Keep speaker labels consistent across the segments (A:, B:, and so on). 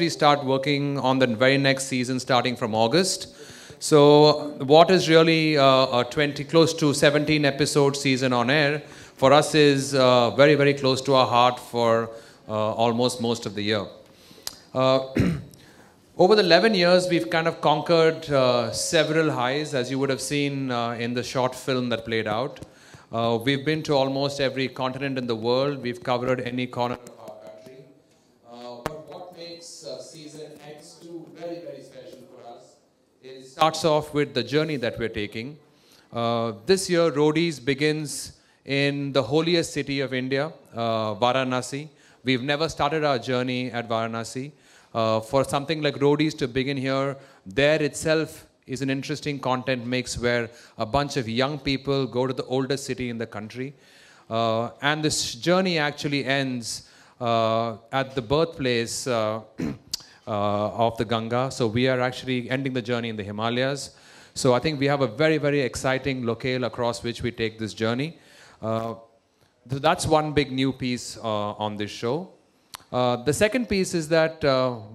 A: we start working on the very next season starting from August. So what is really a 20, close to 17 episode season on air for us is very, very close to our heart for almost most of the year. Over the 11 years, we've kind of conquered several highs, as you would have seen in the short film that played out. We've been to almost every continent in the world. We've covered any corner of our country. But what makes season X2 very, very special for us is starts off with the journey that we're taking. This year, Roadies begins in the holiest city of India, Varanasi. We've never started our journey at Varanasi. For something like Roadies to begin here, there itself is an interesting content mix where a bunch of young people go to the oldest city in the country. And this journey actually ends at the birthplace of the Ganga. So we are actually ending the journey in the Himalayas. So I think we have a very, very exciting locale across which we take this journey. That's one big new piece on this show. The second piece is that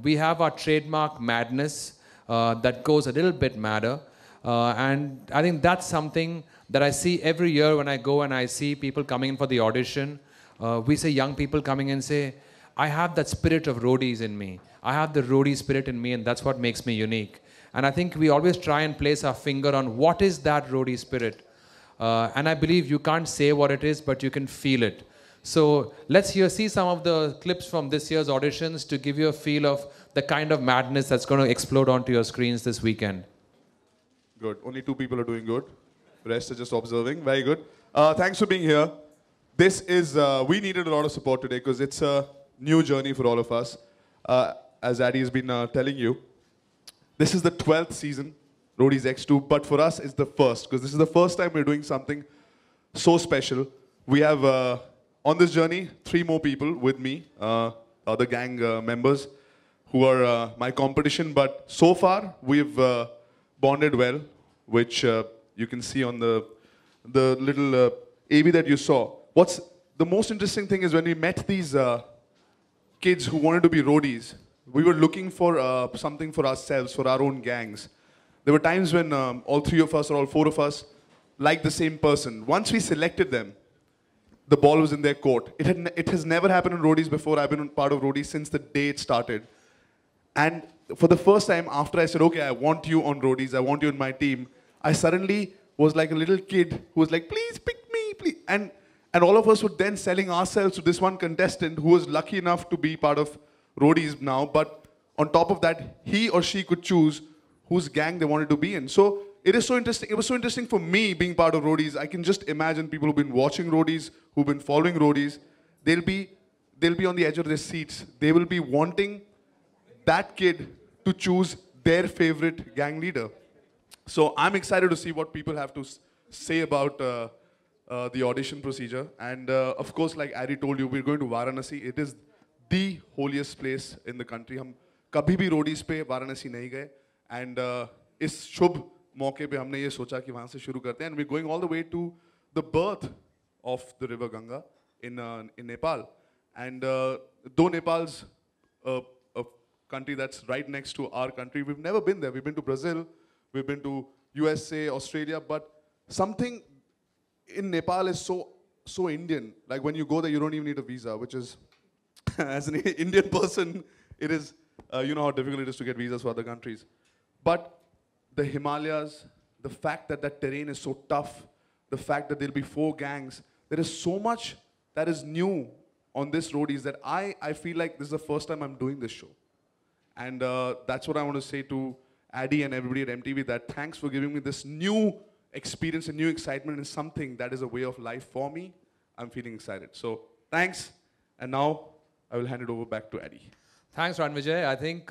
A: we have our trademark madness that goes a little bit madder. And I think that's something that I see every year when I go and I see people coming in for the audition. We see young people coming in and say, I have that spirit of Roadies in me. I have the Roadie spirit in me, and that's what makes me unique. And I think we always try and place our finger on what is that Roadie spirit. And I believe you can't say what it is, but you can feel it. So let's see some of the clips from this year's auditions to give you a feel of the kind of madness that's going to explode onto your screens this weekend.
B: Good. Only 2 people are doing good. The rest are just observing. Very good. Thanks for being here. This is, we needed a lot of support today because it's a new journey for all of us. As Addy has been telling you, this is the 12th season, Roadies X2, but for us it's the first because this is the first time we're doing something so special. We have, on this journey, 3 more people with me, other gang members who are my competition, but so far we've bonded well, which you can see on the little AV that you saw. What's the most interesting thing is when we met these kids who wanted to be roadies, we were looking for something for ourselves, for our own gangs. There were times when all 3 of us or all 4 of us liked the same person. Once we selected them, the ball was in their court. It has never happened in Roadies before. I've been part of Roadies since the day it started. And for the first time, after I said, okay, I want you on Roadies, I want you in my team, I suddenly was like a little kid who was like, please pick me, please. And all of us were then selling ourselves to this one contestant who was lucky enough to be part of Roadies now. But on top of that, he or she could choose whose gang they wanted to be in. So it is so interesting. It was so interesting for me being part of Roadies. I can just imagine people who've been watching Roadies, who've been following Roadies, they'll be on the edge of their seats. They will be wanting that kid to choose their favorite gang leader. So I'm excited to see what people have to say about the audition procedure. And of course, like Addy told you, we're going to Varanasi. It is the holiest place in the country. हम कभी भी Roadies पे वाराणसी नहीं गए. And इस शुभ मौके पे हमने ये सोचा कि वहाँ से शुरू करते हैं. And we're going all the way to the birth of the river Ganga in Nepal. And though Nepal's a country that's right next to our country, we've never been there. We've been to Brazil, we've been to USA, Australia, but something in Nepal is so Indian. Like when you go there, you don't even need a visa, which is, as an Indian person, it is, you know how difficult it is to get visas for other countries. But the Himalayas, the fact that that terrain is so tough, the fact that there'll be 4 gangs, there is so much that is new on this Roadies that I feel like this is the first time I'm doing this show. And that's what I want to say to Addy and everybody at MTV, that thanks for giving me this new experience and new excitement in something that is a way of life for me. I'm feeling excited. So thanks. And now I will hand it over back to Addy.
A: Thanks, Ranvijay. I think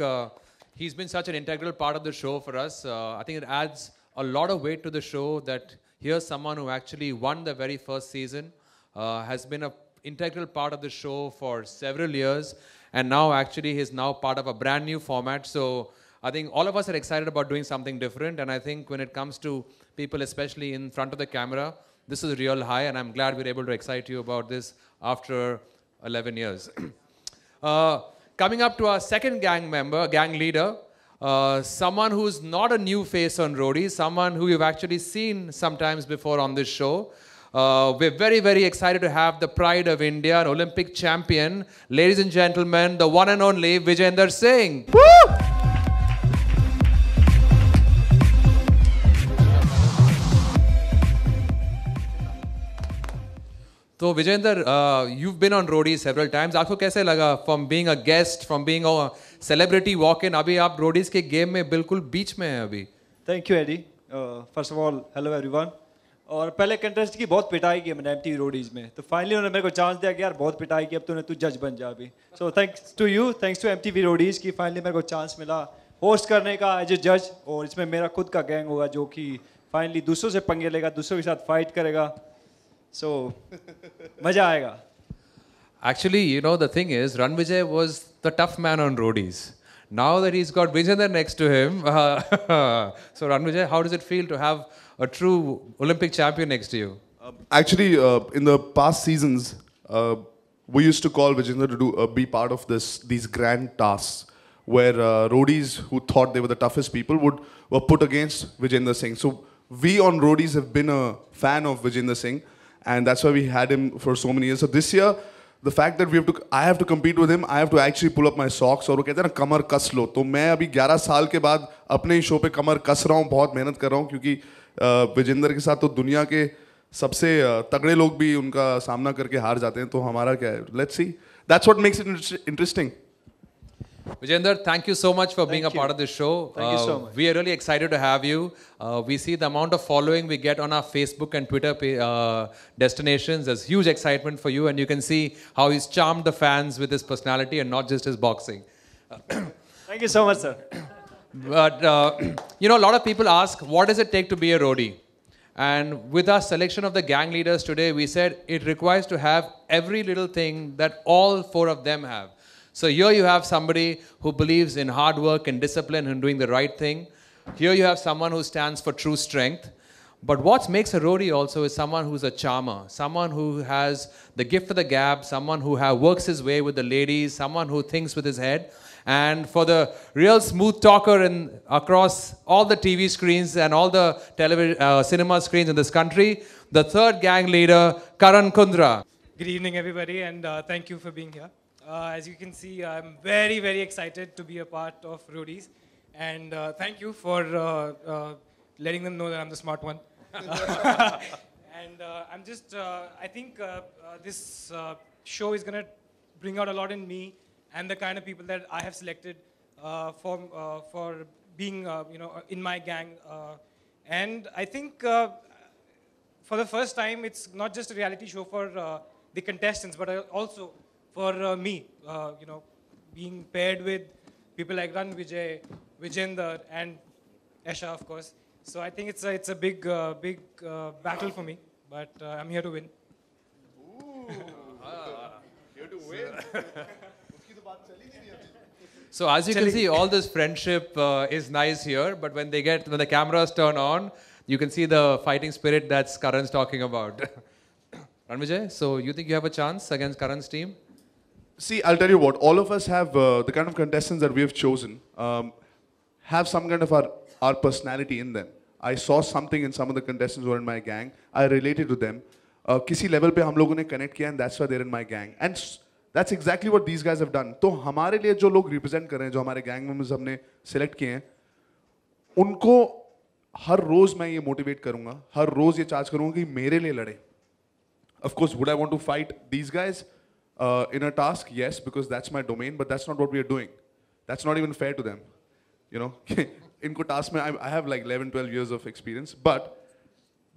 A: he's been such an integral part of the show for us. I think it adds a lot of weight to the show that here's someone who actually won the very first season, has been an integral part of the show for several years, and now actually he's now part of a brand new format. So I think all of us are excited about doing something different, and I think when it comes to people, especially in front of the camera, this is a real high, and I'm glad we're able to excite you about this after 11 years. coming up to our second gang member, gang leader, someone who's not a new face on Roadies, someone who you've actually seen sometimes before on this show. We're very, very excited to have the pride of India, an Olympic champion, ladies and gentlemen, the one and only Vijayender Singh. Woo! So Vijayender, you've been on Roadies several times. आपको कैसे लगा from being a guest, from being a celebrity walk-in, अभी आप Roadies के game में बिल्कुल बीच में हैं अभी.
C: Thank you, Eddie. First of all, hello everyone. और पहले कंटेस्ट की बहुत पिटाई की मैंने MTV Roadies में, तो फाइनली उन्होंने मेरे को चांस दिया कि यार बहुत पिटाई की, अब तू जज बन जा अभी. So thanks to you, thanks to MTV Roadies कि फाइनली मेरे को चांस मिला होस्ट करने का एज ए जज, और इसमें मेरा खुद का गैंग होगा जो कि फाइनली दूसरों से पंगे लेगा, दूसरों के साथ फाइट करेगा. So मजा आएगा.
A: Actually, you know, the thing is, Ranvijay was the tough man on Roadies. Now that he's got Vijayender next to him, so Ranvijay, how does it feel to have a true Olympic champion next to you?
B: Actually, in the past seasons, we used to call Vijayender to be part of these grand tasks where Roadies who thought they were the toughest people were put against Vijayender Singh. So we on Roadies have been a fan of Vijayender Singh, and that's why we had him for so many years. So this year, the fact that I have to compete with him, I have to actually pull up my socks. और वो कहते हैं ना कमर कस लो, तो मैं अभी 11 साल के बाद अपने ही शो पे कमर कस रहा हूँ, बहुत मेहनत कर रहा हूँ, क्योंकि विजेंदर के साथ तो दुनिया के सबसे तगड़े लोग भी उनका सामना करके हार जाते हैं, तो हमारा क्या है? Let's see. That's what makes it interesting.
A: Vijayender, thank you so much for being a part of this show.
C: Thank you so much.
A: We are really excited to have you. We see the amount of following we get on our Facebook and Twitter destinations. There's huge excitement for you, and you can see how he's charmed the fans with his personality and not just his boxing.
C: Thank you so much, sir.
A: But, you know, a lot of people ask, what does it take to be a roadie? And with our selection of the gang leaders today, we said it requires to have every little thing that all four of them have. So here you have somebody who believes in hard work and discipline and doing the right thing. Here you have someone who stands for true strength. But what makes a roadie also is someone who's a charmer, someone who has the gift of the gab, someone who works his way with the ladies, someone who thinks with his head. And for the real smooth talker across all the TV screens and all the cinema screens in this country, the third gang leader, Karan Kundra.
D: Good evening, everybody, and thank you for being here. As you can see, I'm very, very excited to be a part of Roadies. And thank you for letting them know that I'm the smart one. And I'm just, I think this show is going to bring out a lot in me and the kind of people that I have selected for being, you know, in my gang. And I think for the first time, it's not just a reality show for the contestants, but also for me, you know, being paired with people like Ranvijay, Vijayender, and Esha, of course. So I think it's a big battle for me, but I'm here to win.
B: Here to win.
A: So as you can see, all this friendship is nice here, but when the cameras turn on, you can see the fighting spirit that's Karan's talking about. Ranvijay, so you think you have a chance against Karan's team?
B: See, I'll tell you what, all of us have, the kind of contestants that we have chosen, have some kind of our personality in them. I saw something in some of the contestants who are in my gang. I related to them. किसी level पे हम लोगों ने connect किया, and that's why they're in my gang. And that's exactly what these guys have done. तो हमारे लिए जो लोग represent कर रहे हैं, जो हमारे gang members हमने select किए हैं, उनको हर रोज मैं ये motivate करूँगा, हर रोज ये charge करूँगा कि मेरे लिए लड़े. Of course, would I want to fight these guys? In a task, yes, because that's my domain, but that's not what we are doing. That's not even fair to them. You know, inko task mein, I have like 11, 12 years of experience, but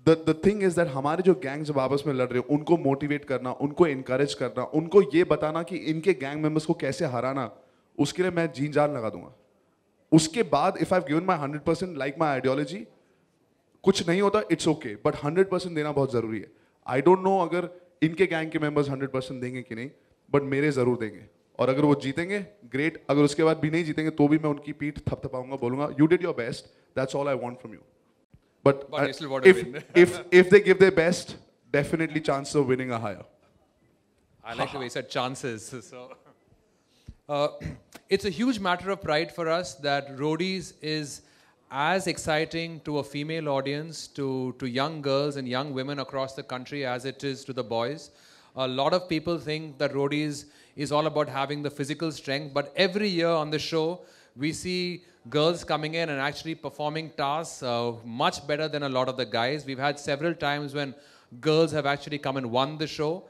B: the thing is that हमारे जो gangs जब आपस में लड़ रहे हैं, उनको motivate करना, उनको encourage करना, उनको ये बताना कि इनके gang members को कैसे हराना, उसके लिए मैं जीन जान लगा दूँगा. उसके बाद, if I've given my 100% like my ideology, कुछ नहीं होता, it's okay, but 100% देना बहुत ज़रूरी है. I don't know अगर इनके गैंग के मेंबर्स 100% देंगे कि नहीं, बट मेरे जरूर देंगे. और अगर वो जीतेंगे, ग्रेट. अगर उसके बाद भी नहीं जीतेंगे, तो भी मैं उनकी पीठ थपथपाऊंगा, बोलूंगा, you did your best. That's all I want from you. But if they give their best, definitely chances of winning are higher.
A: I like the way you said chances. So, Uh, it's a huge matter of pride for us that Roadies is as exciting to a female audience, to young girls and young women across the country as it is to the boys. A lot of people think that Roadies is all about having the physical strength, but every year on the show, we see girls coming in and actually performing tasks much better than a lot of the guys. We've had several times when girls have actually come and won the show.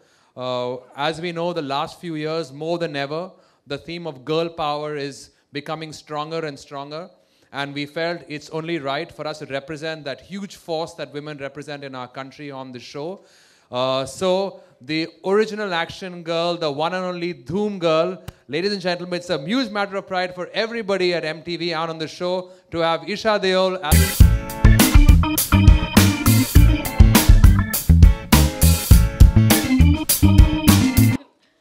A: As we know, the last few years, more than ever, the theme of girl power is becoming stronger and stronger. And we felt it's only right for us to represent that huge force that women represent in our country on the show. So the original action girl, the one and only Dhoom girl, ladies and gentlemen, it's a huge matter of pride for everybody at MTV out on the show to have Isha Deol.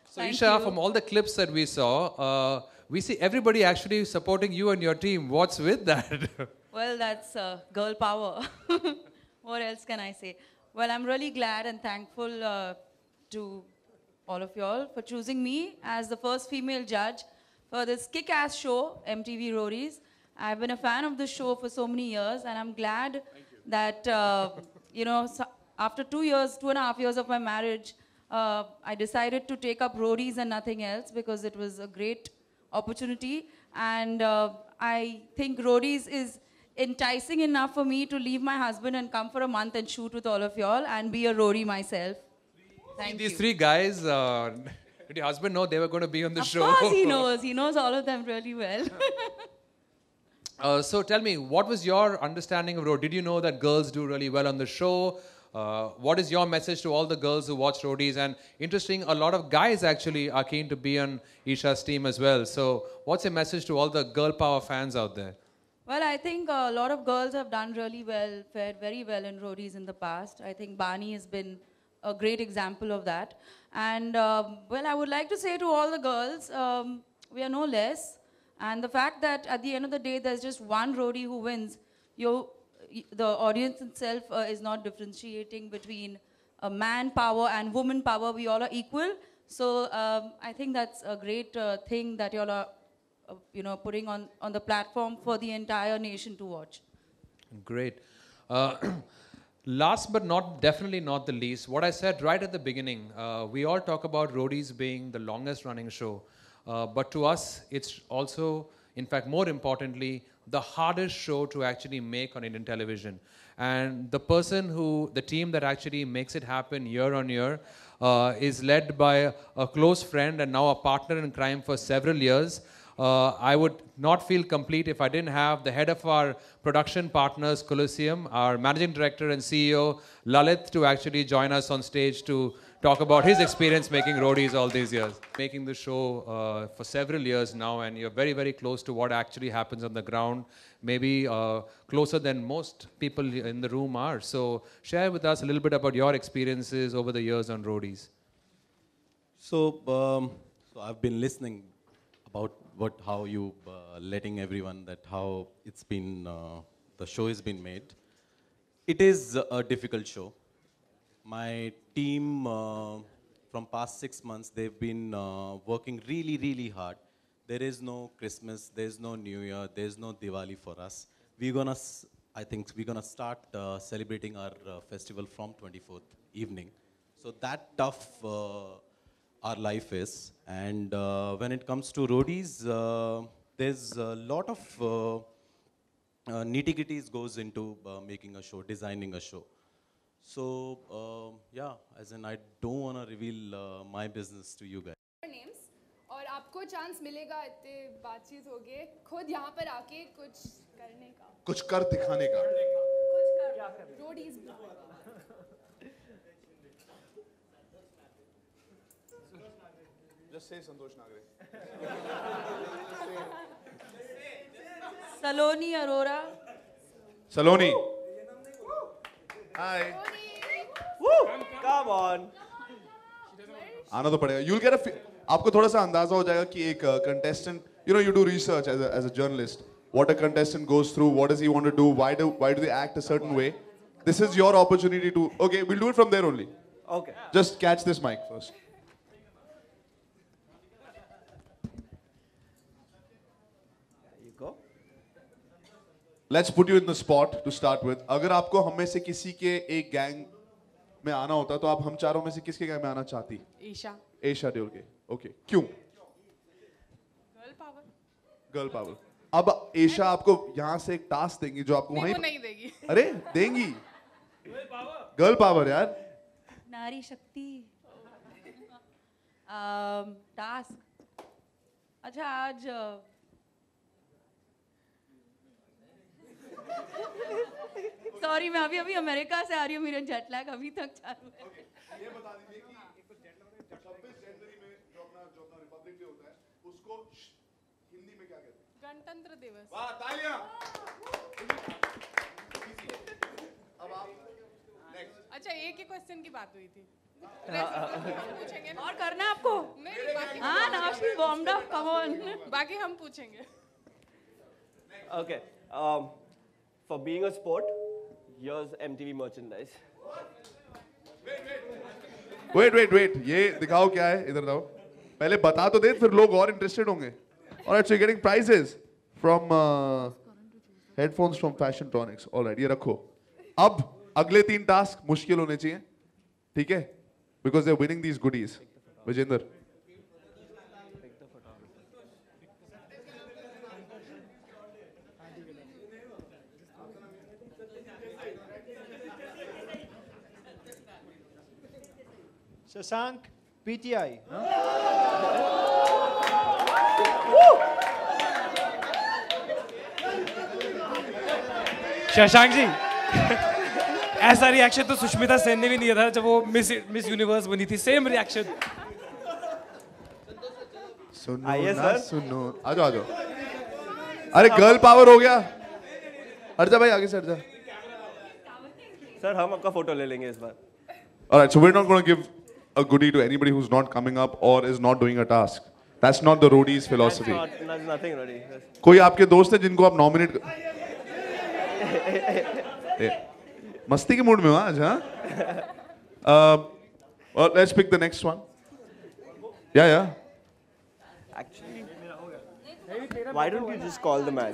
A: So Isha, from all the clips that we saw, we see everybody actually supporting you and your team. What's with that?
E: Well, that's girl power. What else can I say? Well, I'm really glad and thankful to all of y'all for choosing me as the first female judge for this kick-ass show, MTV Roadies. I've been a fan of this show for so many years, and I'm glad that, after 2.5 years of my marriage, I decided to take up Roadies and nothing else because it was a great opportunity. And I think Roadies is enticing enough for me to leave my husband and come for a month and shoot with all of y'all and be a roadie myself. Thank you.
A: These three guys, did your husband know they were going to be on the show?
E: Of course he knows. He knows all of them really well.
A: So tell me, what was your understanding of Roadies? Did you know that girls do really well on the show? What is your message to all the girls who watch Roadies? And interesting, a lot of guys actually are keen to be on Isha's team as well. So what's your message to all the girl power fans out there?
E: Well, I think a lot of girls have done really well, fared very well in Roadies in the past. I think Bani has been a great example of that. And well, I would like to say to all the girls, we are no less. And the fact that at the end of the day, there's just one roadie who wins, the audience itself is not differentiating between man power and woman power. We all are equal. So I think that's a great thing that you all are putting on the platform for the entire nation to watch.
A: Great. Last but definitely not the least, what I said right at the beginning, we all talk about Roadies being the longest running show. But to us, it's also, in fact, more importantly, the hardest show to actually make on Indian television. And the team that actually makes it happen year on year is led by a close friend and now a partner in crime for several years. I would not feel complete if I didn't have the head of our production partners, Colosseum, our managing director and CEO, Lalit, to actually join us on stage to talk about his experience making Roadies all these years. Making the show for several years now, and you're very, very close to what actually happens on the ground, maybe closer than most people in the room are. So share with us a little bit about your experiences over the years on Roadies.
F: So I've been listening about how you letting everyone that how it's been the show has been made. It is a difficult show. My team from past 6 months, they've been working really, really hard. There is no Christmas, there's no New Year, there's no Diwali for us. I think we're gonna start celebrating our festival from 24th evening. So that tough our life is. And when it comes to Roadies, there's a lot of nitty-gritties goes into making a show, designing a show. So yeah, as in I don't want to reveal my business to you guys.
G: Names और आपको chance मिलेगा इतने बातचीत होगे खुद यहाँ पर आके कुछ करने का
B: कुछ कर दिखाने का
G: Roadies
B: Just say Santosh Nagre.
E: Saloni Arora.
B: Saloni. Hi.
C: Woo! Come on.
B: आना तो पड़ेगा. You'll get आपको थोड़ा सा अंदाजा हो जाएगा कि एक contestant, you do research as a journalist. What a contestant goes through, what does he want to do, why do they act a certain way. This is your opportunity to. Okay, we'll do it from there only.
C: Okay.
B: Just catch this mic first. Let's put you in the spot to start with. अगर आपको हम में से किसी के एक gang में आना होता तो आप हम चारों में से किसके गैंग में आना चाहती?
H: ईशा।
B: एशा देओल के. ओके. क्यों?
H: Girl power.
B: Girl power. अब एशा आपको यहाँ से एक टास्क देंगी जो आपको वहीं.
H: नहीं देगी।
B: अरे देंगी. गर्ल पावर यार.
E: नारी शक्ति. टास्क. अच्छा आज सॉरी मैं अभी अमेरिका से आ रही हूँ, मेरा जेट लैग अभी तक चालू है.
B: ये बता दीजिए कि 26 जनवरी में जो अपना रिपब्लिक डे होता है उसको हिंदी में क्या कहते हैं?
H: गणतंत्र दिवस।
B: वाह तालियां. अब आप नेक्स्ट.
H: अच्छा एक ही क्वेश्चन की बात हुई थी। पूछेंगे ना?
E: और करना है आपको?
H: नहीं बाकी
E: हाँ now she warmed up, come on.
H: बाकी हम पूछेंगे।
I: Okay. For being a sport, here's MTV merchandise.
B: Wait. ये दिखाओ क्या है, इधर लाओ. पहले बता तो दे, फिर लोग और इंटरेस्टेड होंगे. Alright, so you're getting prizes from headphones from Fashiontronics. Alright, ये रखो. अब अगले 3 टास्क मुश्किल होने चाहिए, ठीक है? Because they're winning these goodies. Vijendra.
C: Shashank PTI.
D: Shashank ji ऐसा रिएक्शन तो सुष्मिता सेन ने भी नहीं दिया था जब वो मिस यूनिवर्स बनी थी. Same reaction.
B: सुनो
I: आइए
B: ना
I: सर.
B: सुनो. आ जाओ. अरे गर्ल पावर हो गया. हट जा भाई, आगे से हट जा.
I: सर हम आपका फोटो ले लेंगे इस बार.
B: Alright, so we're not going to give a goodie to anybody who's not coming up or is not doing a task. That's not the roadies philosophy.
I: That's nothing ready.
B: कोई आपके दोस्त है जिनको आप नॉमिनेट मस्ती के मूड में हो आज? हाँ. Well, let's pick the next one. Yeah.
I: Actually, why don't you just call the man?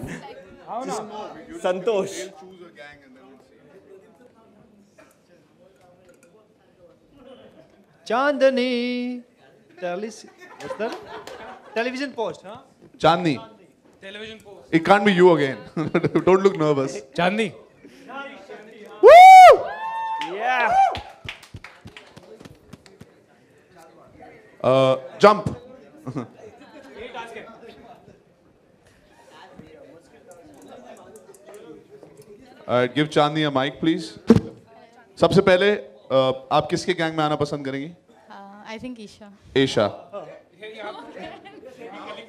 I: Santosh.
C: Chandani. Television post, huh?
B: Chandni.
D: Television post.
B: It can't be you again. Don't look nervous.
D: Chandni.
B: Woo!
I: Yeah.
B: Jump. Alright, give Chandni a mic, please. सबसे पहले आप किसके gang में आना पसंद करेंगी?
E: I think Isha.
B: Esha.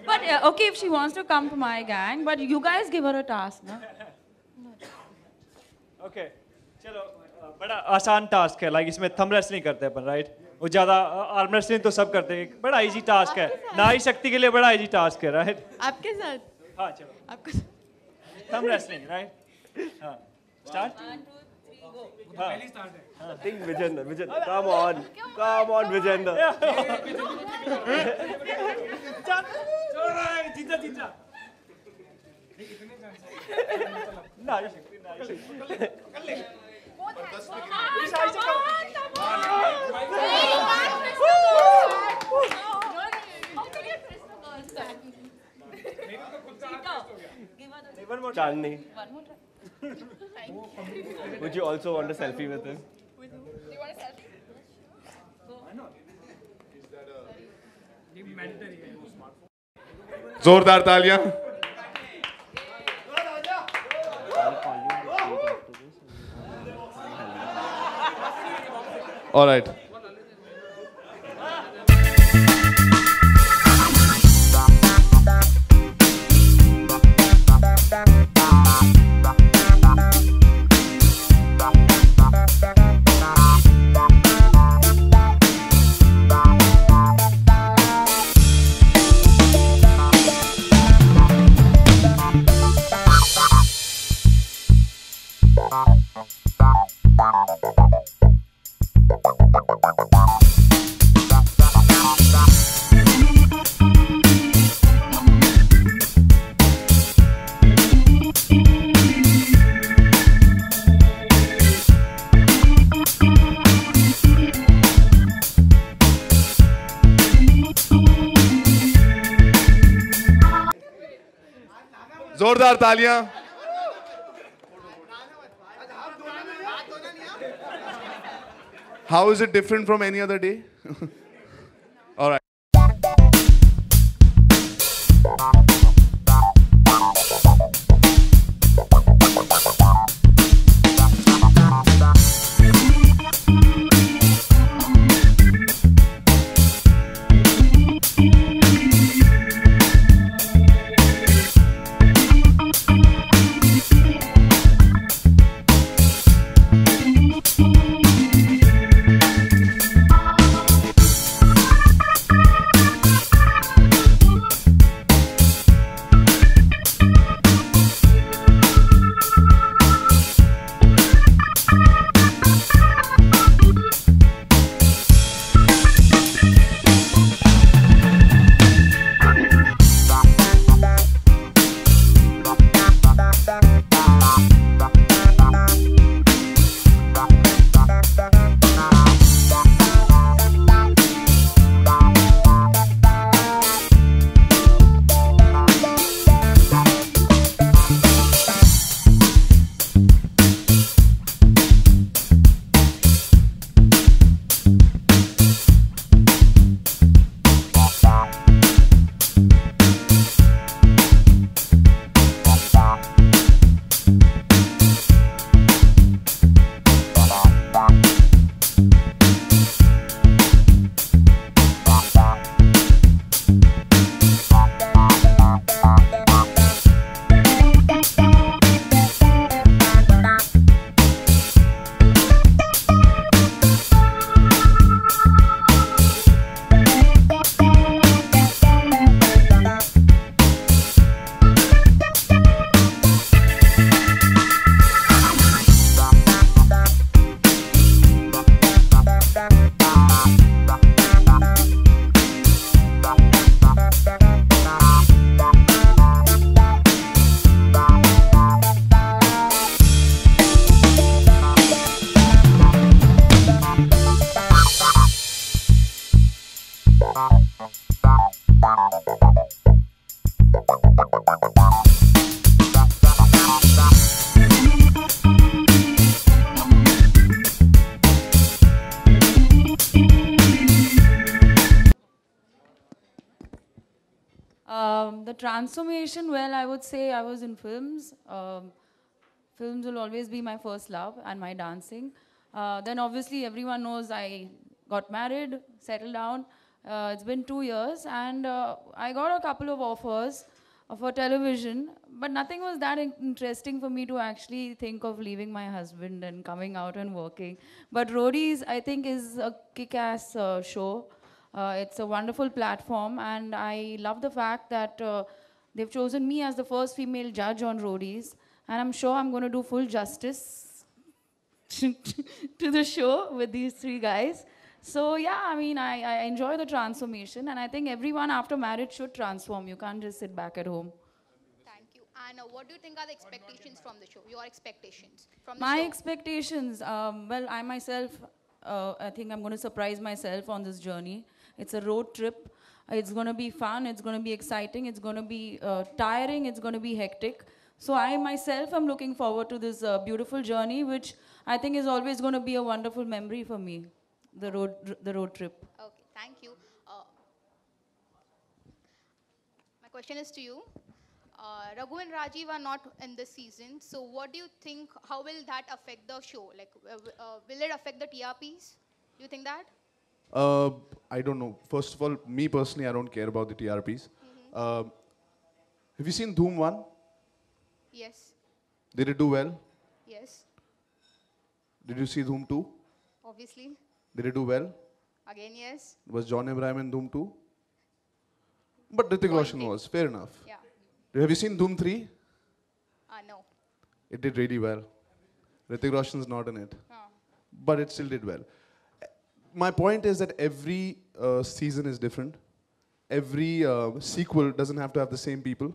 E: But okay, if she wants to come to my gang, but you guys give her a task, ना?
C: Okay. चलो बड़ा आसान टास्क है. लाइक इसमें थंब रेसलिंग करते हैं अपन, राइट? वो ज़्यादा आर्म रेसलिंग तो सब करते हैं. बड़ा इजी टास्क है. नारी शक्ति के लिए बड़ा इजी टास्क है, राइट?
E: आपके साथ?
C: हाँ चलो.
E: आपको
C: थंब रेसलिंग, राइट? हाँ. स्टार्ट.
E: 1, 2, 3, go.
D: पहली स्टार्ट है.
I: I think Vijender. Come on, Vijender.
D: छोड़ रहा है. जीता.
C: नारी शक्ति.
D: कर ले.
I: Chandni. Would you also want a selfie with him?
G: Do you want a selfie?
B: जोरदार तालियां. Alright. जोरदार तालियां. How is it different from any other day? All right.
E: The transformation, well, I would say I was in films. Films will always be my first love and my dancing. Then obviously everyone knows I got married, settled down. It's been 2 years and I got a couple of offers for television, but nothing was that interesting for me to actually think of leaving my husband and coming out and working. But Roadies, I think, is a kick-ass show. It's a wonderful platform, and I love the fact that they've chosen me as the first female judge on Roadies, and I'm sure I'm going to do full justice to the show with these 3 guys. So yeah, I mean, I enjoy the transformation, and I think everyone after marriage should transform. You can't just sit back at home.
J: Thank you. And what do you think are the expectations from the show? Your expectations from the show?
E: My expectations, well, I myself, I think I'm going to surprise myself on this journey. It's a road trip. It's going to be fun. It's going to be exciting. It's going to be tiring. It's going to be hectic. So I myself am looking forward to this beautiful journey, which I think is always going to be a wonderful memory for me, the road trip.
J: Okay, thank you. My question is to you. Raghu and Rajiv are not in this season. So what do you think, how will that affect the show? Like, will it affect the TRPs? Do you think that?
B: I don't know. First of all, me personally, I don't care about the TRPs. Have you seen Dhoom 1?
J: Yes.
B: Did it do well?
J: Yes.
B: Did you see Dhoom 2?
J: Obviously.
B: Did it do well?
J: Again, yes.
B: Was John Abraham in Dhoom 2? But Hrithik Roshan was. Fair enough.
J: Yeah.
B: Have you seen Dhoom 3?
J: No.
B: It did really well. Hrithik Roshan's not in it. But it still did well. My point is that every season is different. Every sequel doesn't have to have the same people.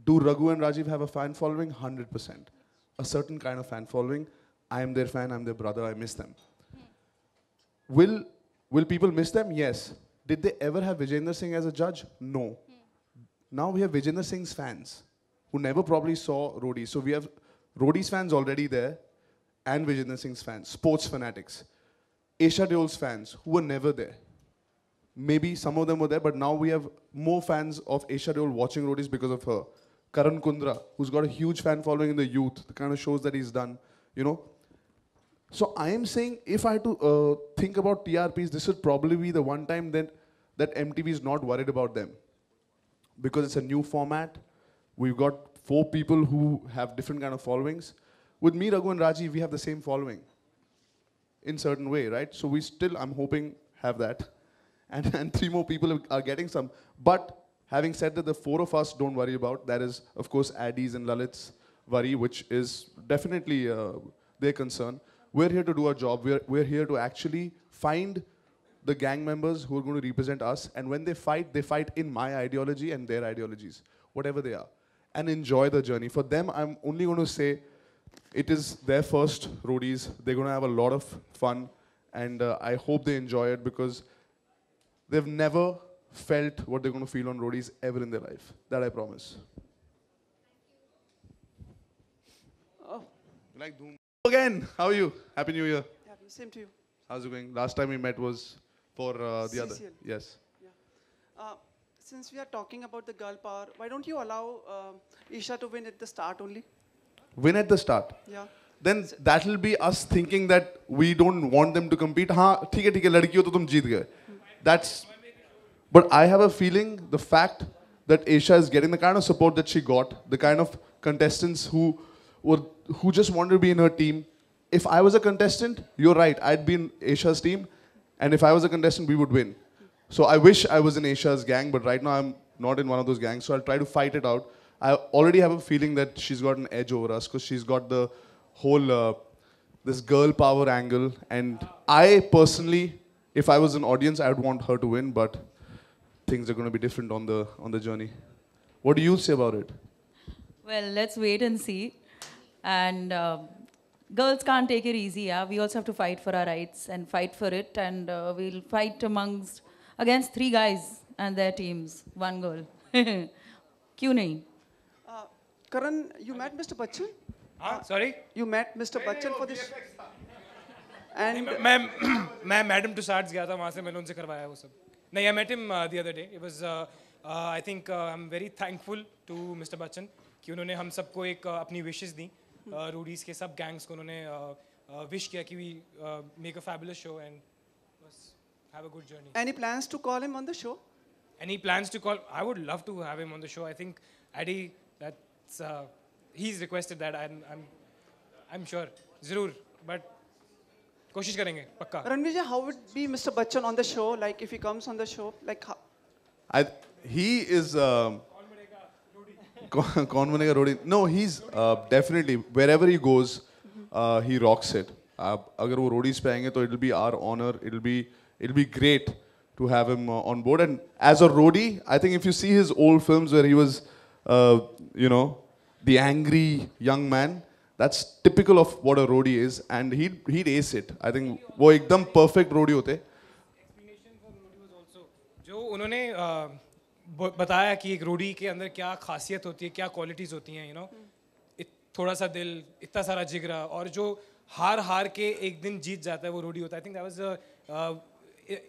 B: Do Raghu and Rajiv have a fan following? 100%. A certain kind of fan following. I am their fan, I'm their brother, I miss them. Will people miss them? Yes. Did they ever have Vijender Singh as a judge? No. Now we have Vijender Singh's fans. who never probably saw roadies. So we have roadies fans already there, and Vijender Singh's fans, sports fanatics. Aisha Deol's fans who were never there. Maybe some of them were there, but now we have more fans of Aisha Deol watching roadies because of her. Karan Kundra, who's got a huge fan following in the youth, the kind of shows that he's done, you know. So I am saying, if I had to think about TRPs, this would probably be the one time that MTV is not worried about them. Because it's a new format. We've got 4 people who have different kind of followings. With me, Raghu and Rajiv, we have the same following. In certain way, right? So we still, I'm hoping, have that. And 3 more people are getting some. But having said that, the 4 of us don't worry about. That is, of course, Addy's and Lalit's worry, which is definitely their concern. We're here to do our job. We're here to actually find the gang members who are going to represent us. And when they fight in my ideology and their ideologies, whatever they are. And enjoy the journey. For them, I'm only going to say, it is their first roadies. They're going to have a lot of fun. And I hope they enjoy it because they've never felt what they're going to feel on roadies ever in their life. That I promise.
K: Oh.
B: Like Dhoom. Again, how are you? Happy New Year.
K: Happy, same to you.
B: How's it going? Last time we met was for the other.
K: CCL.
B: Yes.
K: Yeah. Since we are talking about the girl power, why don't you allow Isha to win at the start only?
B: Win at the start.
K: Yeah.
B: Then that will be us thinking that we don't want them to compete. हाँ ठीक है लड़की हो तो तुम जीत गए. That's. But I have a feeling the fact that Aisha is getting the kind of support that she got, the kind of contestants who just wanted to be in her team. If I was a contestant, you're right, I'd be in Aisha's team, and if I was a contestant, we would win. So I wish I was in Aisha's gang, but right now I'm not in one of those gangs, so I'll try to fight it out. I already have a feeling that she's got an edge over us because she's got the whole, this girl power angle, and I personally, if I was an audience, I would want her to win, but things are going to be different on the journey. What do you say about it?
E: Well, let's wait and see. And girls can't take it easy, yeah. We also have to fight for our rights and fight for it. And we'll fight against 3 guys and their teams, 1 girl. Kyun nahi?
K: Karan, you met Mr. Bachchan?
D: Sorry?
K: You met Mr. Bachchan for this? And
D: मैं madam टुसार्ड्स गया था वहाँ से मैंने उनसे करवाया वो सब. नहीं, I met him the other day. It was I think I'm very thankful to Mr. Bachchan कि उन्होंने हम सबको एक अपनी wishes दी. रोडीज के सब गैंग्स को उन्होंने विश किया कि we make a fabulous show and have a good journey.
K: Any plans to call him on the show?
D: Any plans to call? I would love to have him on the show. I think Addy, that's he's requested that, and I'm sure जरूर, but कोशिश करेंगे पक्का.
K: Ranveer ji, how would be Mr. Bachchan on the show? Like if he comes on the show, like how?
B: He is. कौन बनेगा रोडी? No, he's definitely wherever he goes, he rocks it. अगर वो Roadies पे आएंगे तो it'll be our honor. It'll be great to have him on board. And as a roadie, I think if you see his old films where he was, the angry young man, that's typical of what a roadie is, and he'd ace it. I think वो एकदम perfect roadie होते.
D: Explanation for roadie was also जो उन्होंने बताया कि एक रोडी के अंदर क्या खासियत होती है, क्या क्वालिटीज होती हैं, थोड़ा सा दिल, इतना सारा जिगरा, और जो हार के एक दिन जीत जाता है वो रोडी होता है. I think that was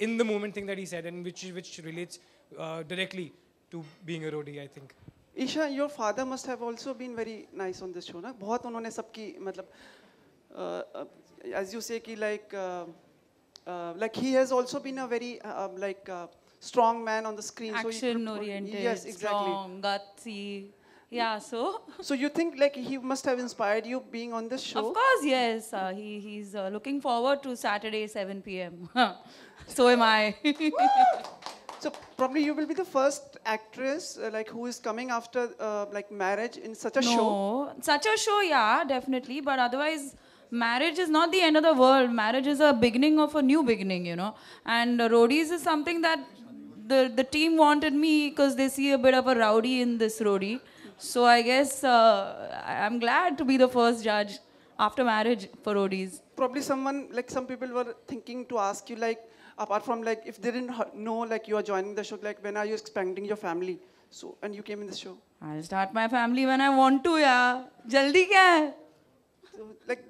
D: in the moment thing that he said and which relates directly to being a roadie, I think.
K: Isha, your father must have also been very nice on this show, ना? बहुत उन्होंने सबकी मतलब as you say कि like he has also been a very strong man on the screen.
E: Action oriented,
K: yes, exactly.
E: strong, gutsy. Yeah, so.
K: So you think like he must have inspired you being on this show?
E: Of course, yes. He's looking forward to Saturday 7 p.m. So am I.
K: So probably you will be the first actress like who is coming after like marriage in such a show.
E: No, such a show, yeah, definitely. But otherwise, marriage is not the end of the world. Marriage is a beginning of a new beginning, And roadies is something that the team wanted me because they see a bit of a rowdy in this roadie. So I guess I'm glad to be the first judge after marriage for roadies.
K: Probably some people were thinking to ask you like, apart from if they didn't know like you are joining the show, like when are you expanding your family? So, and you came in the show.
E: I'll start my family when I want to, यार. जल्दी क्या है?
K: So, like,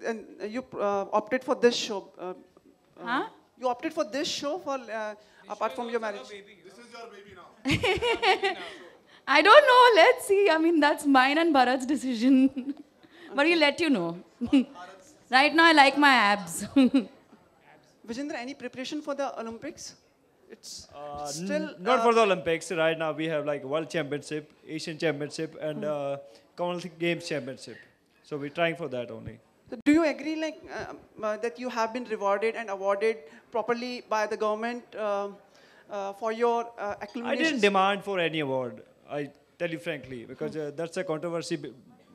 K: you opted for this show.
E: Huh?
K: You opted for this show for apart from your marriage.
B: This is your baby now.
E: I don't know. Let's see. I mean, that's mine and Bharat's decision. But we'll let you know. Right now, I like my abs.
K: Vijendra, any preparation for the Olympics? It's still
C: not for the Olympics. Right now, we have like World Championship, Asian Championship, and Commonwealth Games Championship. So we're trying for that only.
K: So do you agree, like, that you have been rewarded and awarded properly by the government for your acclamations?
C: I didn't demand for any award. I tell you frankly, because that's a controversy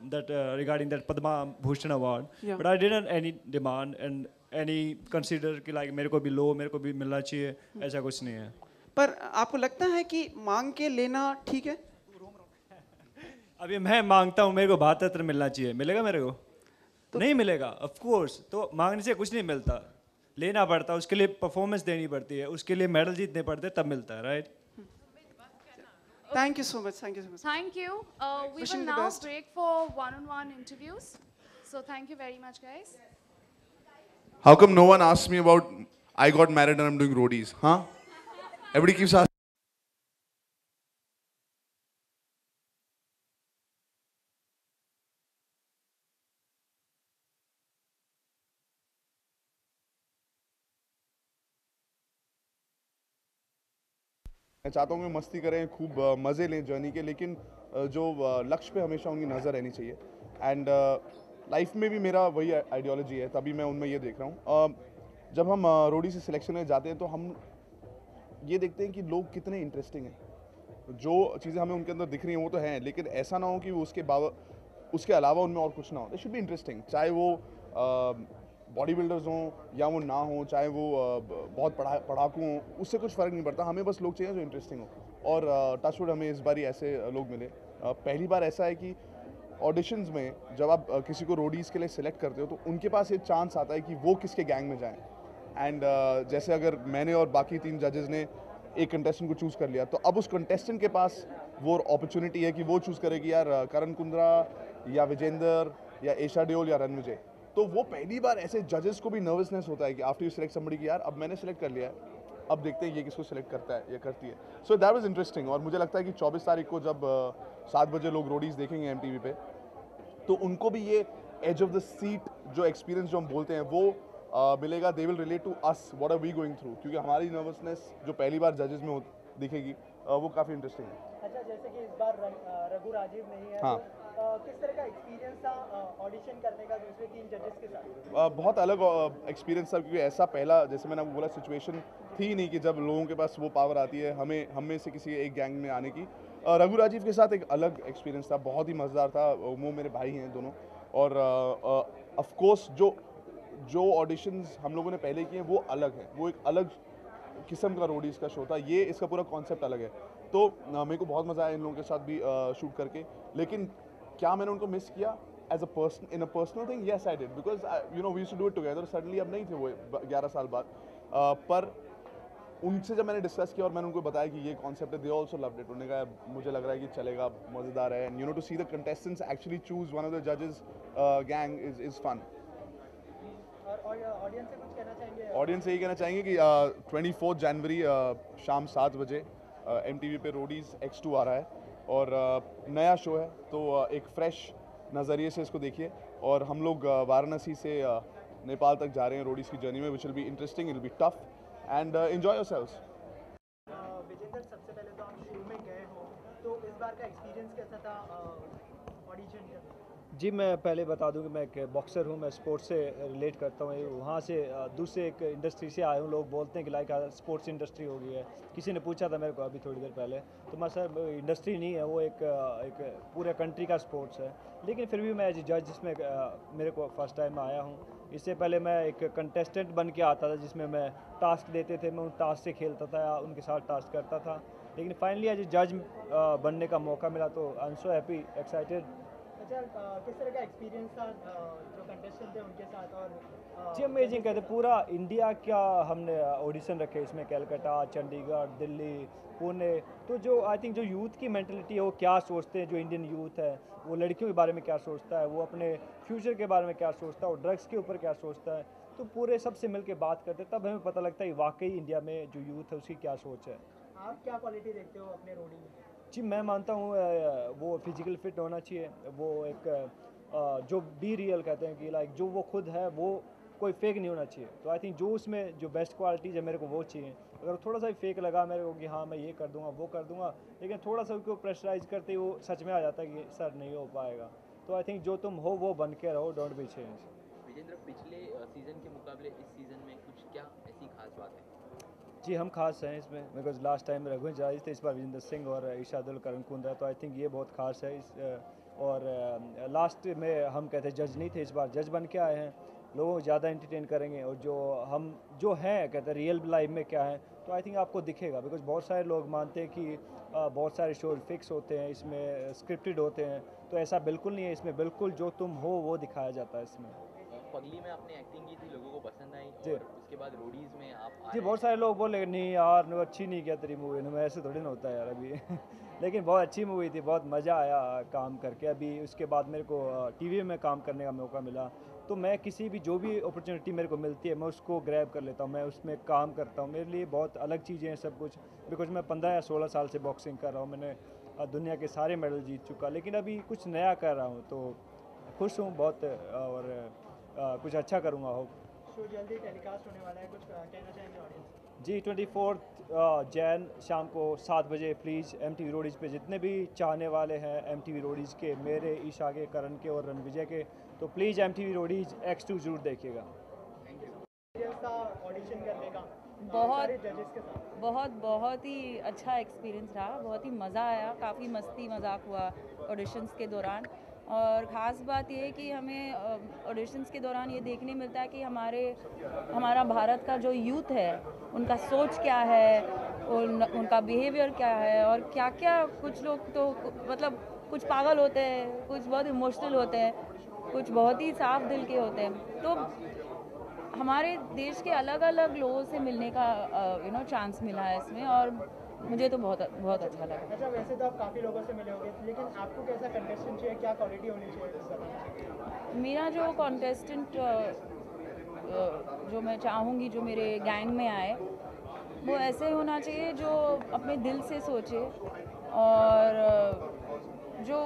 C: that regarding that Padma Bhushan award.
K: Yeah.
C: But I didn't any demand and any consider कि like मेरे को भी लो, मेरे को भी मिलना चाहिए, ऐसा कुछ नहीं है.
K: पर आपको लगता है कि मांग के लेना ठीक है?
C: अभी मैं मांगता हूँ मेरे को 72 मिलना चाहिए, मिलेगा मेरे को? नहीं मिलेगा, of course. तो मांगने से कुछ नहीं मिलता, लेना पड़ता है, उसके लिए परफॉर्मेंस देनी पड़ती है, उसके लिए मेडल जीतने पड़ते हैं, तब मिलता है, right?
K: Thank you so much. Thank you so much.
H: Thank you. We
K: Wishing
H: will
K: the
H: now
K: best.
H: break for one-on-one interviews. So thank you very much, guys.
B: How come no one asks me about I got married and I'm doing roadies? Huh? Everybody keeps asking. मैं चाहता हूँ कि मस्ती करें, खूब मज़े लें journey के, लेकिन जो लक्ष्य पे हमेशा उनकी नज़र रहनी चाहिए. एंड लाइफ में भी मेरा वही आइडियोलॉजी है, तभी मैं उनमें ये देख रहा हूँ. जब हम रोडी से सिलेक्शन में जाते हैं तो हम ये देखते हैं कि लोग कितने इंटरेस्टिंग हैं. जो चीज़ें हमें उनके अंदर दिख रही हैं वो तो हैं, लेकिन ऐसा ना हो कि उसके अलावा उनमें और कुछ ना हो. दे शुड बी इंटरेस्टिंग, चाहे वो बॉडी बिल्डर्स हों या वो ना हों, चाहे वो बहुत पढ़ाकू हों, उससे कुछ फ़र्क नहीं पड़ता. हमें बस लोग चाहिए जो इंटरेस्टिंग हो. और टचवुड हमें इस बार ही ऐसे लोग मिले. पहली बार ऐसा है कि ऑडिशंस में जब आप किसी को रोडीज़ के लिए सिलेक्ट करते हो तो उनके पास एक चांस आता है कि वो किसके गैंग में जाएं. एंड जैसे अगर मैंने और बाकी 3 जजेस ने एक कंटेस्टेंट को चूज़ कर लिया, तो अब उस कंटेस्टेंट के पास वो अपॉर्चुनिटी है कि वो चूज़ करे कि यार करण कुंद्रा या विजेंदर या एशा देओल या रणविजय. तो वो पहली बार ऐसे जजेस को भी नर्वसनेस होता है कि आफ्टर यू सिलेक्ट समबडी की यार अब मैंने सिलेक्ट कर लिया है, अब देखते हैं ये किसको सिलेक्ट करता है या करती है. So that was interesting. और मुझे लगता है कि 24 तारीख को जब 7 बजे लोग रोडीज़ देखेंगे MTV पे, तो उनको भी ये एज ऑफ द सीट जो एक्सपीरियंस जो हम बोलते हैं वो मिलेगा. They will relate to us what are we going through, क्योंकि हमारी नर्वसनेस जो पहली बार जजेस में दिखेगी वो काफ़ी इंटरेस्टिंग है.
I: अच्छा, जैसे कि इस बार रघु राजीव नहीं है,
B: हाँ.
I: तो किस तरह का एक्सपीरियंस था ऑडिशन करने का दूसरे 3 जजेस के साथ?
B: बहुत अलग एक्सपीरियंस था, क्योंकि ऐसा पहला, जैसे मैंने आपको बोला, सिचुएशन थी नहीं कि जब लोगों के पास वो पावर आती है हम में से किसी एक गैंग में आने की. रघु राजीव के साथ एक अलग एक्सपीरियंस था, बहुत ही मज़ेदार था. वो मेरे भाई हैं दोनों. और ऑफ कोर्स जो ऑडिशंस हम लोगों ने पहले किए वो अलग है, वो एक अलग किस्म का रोडीज़ का शो था. ये इसका पूरा कॉन्सेप्ट अलग है. तो मेरे को बहुत मज़ा आया इन लोगों के साथ भी शूट करके. लेकिन क्या मैंने उनको मिस किया as a person in a personal thing? Yes I did, because we used to do it together. Suddenly अब नहीं थे वो 11 साल बाद. पर उनसे जब मैंने डिस्कस किया और मैंने उनको बताया कि ये कॉन्सेप्ट है, दे आल्सो लव्ड इट. उन्होंने कहा मुझे लग रहा है कि चलेगा, मज़ेदार है. And to see the contestants actually choose one of the जजेस गैंग इज फन.
I: और ऑडियंस से कुछ कहना चाहेंगे?
B: ऑडियंस से यही कहना चाहेंगे कि 24 जनवरी शाम 7 बजे MTV पे रोडीज़ X2 आ रहा है और नया शो है. तो एक फ्रेश नज़रिए से इसको देखिए. और हम लोग वाराणसी से नेपाल तक जा रहे हैं रोडीज़ की जर्नी में, which will be interesting, will be tough, and enjoy yourselves.
I: Vijender, सबसे पहले तो आप शुरू में गए हो, तो इस बार का एक्सपीरियंस कैसा था ऑडिशन का?
C: जी, मैं पहले बता दूं कि मैं एक बॉक्सर हूं, मैं स्पोर्ट्स से रिलेट करता हूं. वहाँ से दूसरे एक इंडस्ट्री से आया हूं. लोग बोलते हैं कि लाइक स्पोर्ट्स इंडस्ट्री हो गई है. किसी ने पूछा था मेरे को अभी थोड़ी देर पहले, तो मैं सर इंडस्ट्री नहीं है वो, एक पूरे कंट्री का स्पोर्ट्स है. लेकिन फिर भी मैं एज जज इसमें मेरे को फर्स्ट टाइम आया हूँ. इससे पहले मैं एक कंटेस्टेंट बन के आता था, जिसमें मैं टास्क देते थे, मैं उन टास्क से खेलता था या उनके साथ टास्क करता था. लेकिन फाइनली एज जज बनने का मौका मिला, तो I am so happy, excited.
I: अच्छा किस तरह का एक्सपीरियंस था जो कंटेस्टेंट थे उनके साथ और
C: जी अमेजिंग कहते पूरा इंडिया का हमने ऑडिशन रखे इसमें कलकत्ता चंडीगढ़ दिल्ली पुणे तो जो आई थिंक जो यूथ की मेंटलिटी है वो क्या सोचते हैं जो इंडियन यूथ है वो लड़कियों के बारे में क्या सोचता है वो अपने फ्यूचर के बारे में क्या सोचता है और ड्रग्स के ऊपर क्या सोचता है तो पूरे सबसे मिल के बात करते तब हमें पता लगता है कि वाकई इंडिया में जो यूथ है उसकी क्या सोच है।
I: आप क्या क्वालिटी देखते हो अपने रोडी में?
C: जी मैं मानता हूँ वो फिजिकल फिट होना चाहिए वो एक जो बी रियल कहते हैं कि लाइक जो वो खुद है वो कोई फेक नहीं होना चाहिए तो आई थिंक जो उसमें जो बेस्ट क्वालिटीज़ है मेरे को वो चाहिए अगर थोड़ा सा भी फेक लगा मेरे को कि हाँ मैं ये कर दूंगा वो कर दूंगा लेकिन थोड़ा सा उसको प्रेशराइज करते ही वो सच में आ जाता है कि सर नहीं हो पाएगा तो आई थिंक जो तुम हो वो बन के रहो डोंट बी चेंज।
L: विजेंद्र पिछले सीज़न के मुकाबले इस सीज़न में कुछ क्या ऐसी खास बात है?
C: जी हम खास हैं इसमें बिकॉज लास्ट टाइम रघुवंश राज थे इस बार विजेंद्र सिंह और इशादुल करण कुंद्रा तो आई थिंक ये बहुत खास है इस और लास्ट में हम कहते जज नहीं थे इस बार जज बन के आए हैं लोगों को ज़्यादा एंटरटेन करेंगे और जो हम जो हैं कहते हैं रियल लाइफ में क्या है तो आई थिंक आपको दिखेगा बिकॉज बहुत सारे लोग मानते हैं कि बहुत सारे शोज फिक्स होते हैं इसमें स्क्रिप्टेड होते हैं तो ऐसा बिल्कुल नहीं है इसमें बिल्कुल जो तुम हो वो दिखाया जाता है इसमें।
L: पगली में आपने एक्टिंग की थी लोगों को पसंद आई
C: जी।
L: और उसके बाद रोडीज में आप
C: जी बहुत सारे लोग बोले नहीं यार अच्छी नहीं किया तेरी मूवी में ऐसे थोड़ी ना होता है यार अभी लेकिन बहुत अच्छी मूवी थी बहुत मज़ा आया काम करके अभी उसके बाद मेरे को टीवी में काम करने का मौका मिला तो मैं किसी भी जो भी अपॉर्चुनिटी मेरे को मिलती है मैं उसको ग्रैब कर लेता हूँ मैं उसमें काम करता हूँ मेरे लिए बहुत अलग चीज़ें हैं सब कुछ बिकॉज मैं 15 या 16 साल से बॉक्सिंग कर रहा हूँ मैंने दुनिया के सारे मेडल जीत चुका लेकिन अभी कुछ नया कर रहा हूँ तो खुश हूँ बहुत और कुछ अच्छा करूँगा हो।
I: शो जल्दी टेलीकास्ट होने वाला है कुछ कहना चाहेंगे ऑडियंस?
C: जी 24 जैन शाम को 7 बजे प्लीज़ MTV रोडीज़ पे जितने भी चाहने वाले हैं MTV रोडीज़ के मेरे ईशा के करण के और रणविजय के तो प्लीज़ MTV रोडीज़ X2 जरूर देखिएगा।
I: ऑडिशन करने का
E: बहुत
I: जजेस के साथ
E: बहुत ही अच्छा एक्सपीरियंस रहा बहुत ही मज़ा आया काफ़ी मस्ती मजाक हुआ ऑडिशंस के दौरान और ख़ास बात ये है कि हमें ऑडिशंस के दौरान ये देखने मिलता है कि हमारा भारत का जो यूथ है उनका सोच क्या है उनका बिहेवियर क्या है और क्या क्या कुछ लोग तो मतलब कुछ पागल होते हैं कुछ बहुत इमोशनल होते हैं कुछ बहुत ही साफ दिल के होते हैं तो हमारे देश के अलग अलग लोगों से मिलने का चांस मिला है इसमें और मुझे तो बहुत अच्छा लगा।
I: अच्छा वैसे तो आप काफ़ी लोगों से मिले होंगे लेकिन आपको कैसा कंटेस्टेंट चाहिए क्या क्वालिटी होनी चाहिए?
E: मेरा जो कंटेस्टेंट जो मैं चाहूँगी जो मेरे गैंग में आए वो ऐसे होना चाहिए जो अपने दिल से सोचे और जो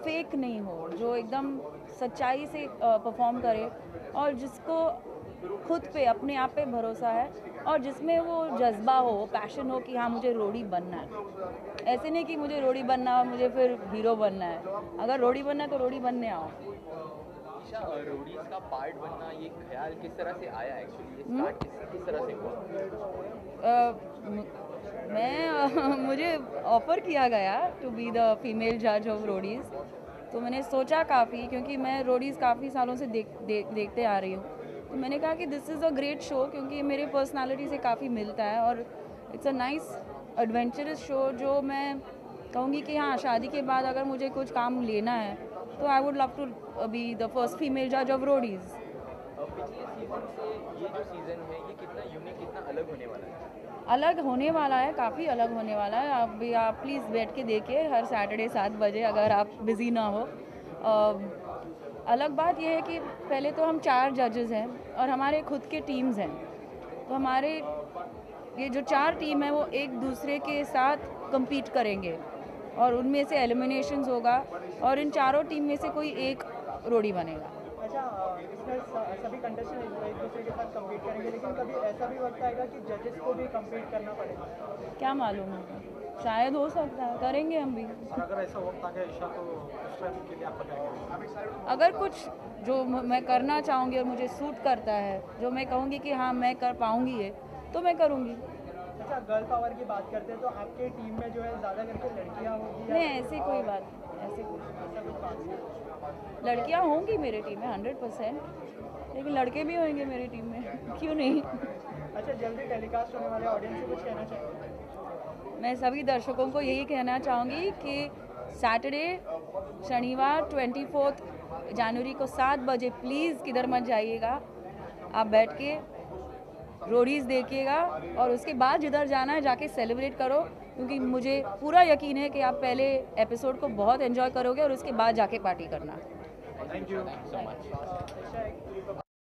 E: फेक नहीं हो जो एकदम सच्चाई से परफॉर्म करे और जिसको खुद पे अपने आप पे भरोसा है और जिसमें वो जज्बा हो पैशन हो कि हाँ मुझे रोडी बनना है ऐसे नहीं कि मुझे रोडी बनना है मुझे फिर हीरो बनना है अगर रोडी बनना है तो रोडी बनने आओ।
L: रोडीज का पार्ट बनना ये ख्याल किस तरह से आया एक्चुअली ये स्टार्ट किस तरह से हुआ?
E: मुझे ऑफर किया गया टू बी द फीमेल जज ऑफ रोडीज़ तो मैंने सोचा काफ़ी क्योंकि मैं रोडीज़ काफ़ी सालों से देखते आ रही हूँ तो मैंने कहा कि this is a great show क्योंकि मेरे पर्सनालिटी से काफ़ी मिलता है और it's a nice adventurous show जो मैं कहूँगी कि हाँ शादी के बाद अगर मुझे कुछ काम लेना है तो I would love to be the first female जज ऑफ रोडीज़।
L: पिछले सीजन से ये जो सीजन है ये कितना यूनिक कितना अलग होने वाला है?
E: अलग होने वाला है काफ़ी अलग होने वाला है आप प्लीज़ बैठ के देखिए हर सैटरडे 7 बजे अगर आप बिज़ी ना हो। अलग बात यह है कि पहले तो हम 4 जजेस हैं और हमारे खुद के टीम्स हैं तो हमारे ये जो 4 टीम है वो एक दूसरे के साथ compete करेंगे और उनमें से एलिमिनेशंस होगा और इन चारों टीम में से कोई एक रोडी बनेगा।
I: अच्छा इसमें सभी कंटेस्टेंट एक दूसरे के साथ कम्पीट करेंगे लेकिन कभी ऐसा भी वक्त आएगा कि जजेस को भी कम्पीट करना पड़ेगा?
E: क्या मालूम होगा शायद हो सकता है करेंगे हम भी।
I: अगर ऐसा वक्त आ गया ईशा तो उस टाइम के लिए आप बताएंगे?
E: अगर कुछ जो मैं करना चाहूँगी और मुझे सूट करता है जो मैं कहूँगी कि हाँ मैं कर पाऊँगी ये तो मैं करूँगी।
I: अच्छा गर्ल पावर की बात करते हैं तो आपके टीम में जो है ज़्यादा करके लड़कियाँ होंगी?
E: नहीं ऐसी कोई बात नहीं ऐसे कुछ लड़कियाँ होंगी मेरे टीम में 100% लेकिन लड़के भी होंगे मेरी टीम में क्यों नहीं।
I: अच्छा जल्दी टेलीकास्ट होने वाले ऑडियंस से कुछ कहना चाहिए?
E: मैं सभी दर्शकों को यही कहना चाहूँगी कि सैटरडे शनिवार 24 जनवरी को 7 बजे प्लीज़ किधर मत जाइएगा, आप बैठ के रोडीज़ देखिएगा और उसके बाद जिधर जाना है जाके सेलिब्रेट करो, क्योंकि मुझे पूरा यकीन है कि आप पहले एपिसोड को बहुत एंजॉय करोगे और उसके बाद जाके पार्टी करना।
L: Thank you so much.